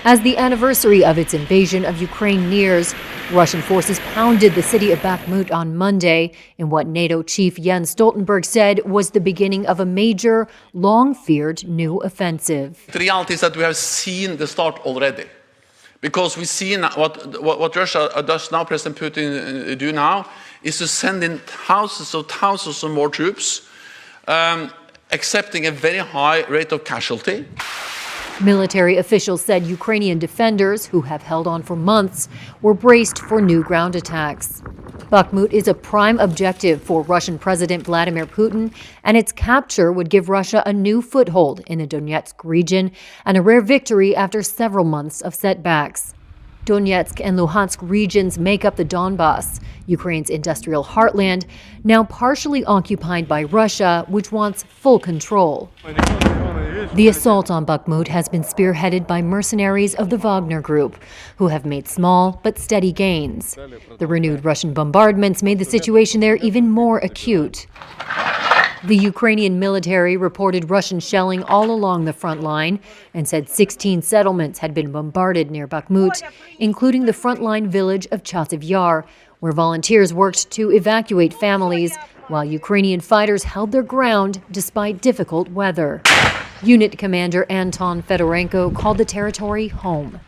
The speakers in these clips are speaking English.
As the anniversary of its invasion of Ukraine nears, Russian forces pounded the city of Bakhmut on Monday in what NATO chief Jens Stoltenberg said was the beginning of a major, long-feared new offensive. The reality is that we have seen the start already. Because we've seen what Russia does now, President Putin do now, is to send in thousands of more troops, accepting a very high rate of casualty. Military officials said Ukrainian defenders, who have held on for months, were braced for new ground attacks. Bakhmut is a prime objective for Russian President Vladimir Putin, and its capture would give Russia a new foothold in the Donetsk region and a rare victory after several months of setbacks. Donetsk and Luhansk regions make up the Donbas, Ukraine's industrial heartland, now partially occupied by Russia, which wants full control. The assault on Bakhmut has been spearheaded by mercenaries of the Wagner Group, who have made small but steady gains. The renewed Russian bombardments made the situation there even more acute. The Ukrainian military reported Russian shelling all along the front line and said 16 settlements had been bombarded near Bakhmut, including the frontline village of Chasiv Yar, where volunteers worked to evacuate families while Ukrainian fighters held their ground despite difficult weather. Unit Commander Anton Fedorenko called the territory home.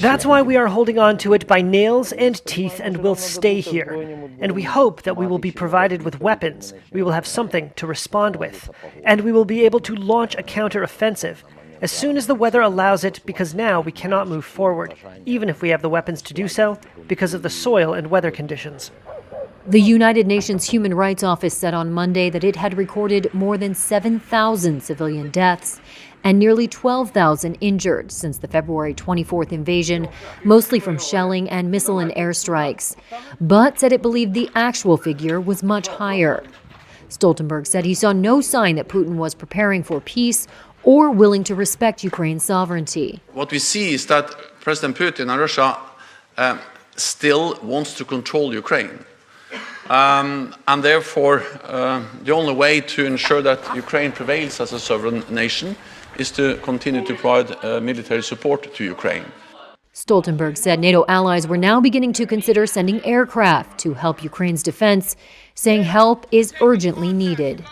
That's why we are holding on to it by nails and teeth and will stay here. And we hope that we will be provided with weapons, we will have something to respond with, and we will be able to launch a counter-offensive as soon as the weather allows it, because now we cannot move forward, even if we have the weapons to do so, because of the soil and weather conditions. The United Nations Human Rights Office said on Monday that it had recorded more than 7,000 civilian deaths and nearly 12,000 injured since the February 24th invasion, mostly from shelling and missile and airstrikes, but said it believed the actual figure was much higher. Stoltenberg said he saw no sign that Putin was preparing for peace or willing to respect Ukraine's sovereignty. What we see is that President Putin and Russia still wants to control Ukraine. And therefore, the only way to ensure that Ukraine prevails as a sovereign nation is to continue to provide military support to Ukraine. Stoltenberg said NATO allies were now beginning to consider sending aircraft to help Ukraine's defense, saying help is urgently needed.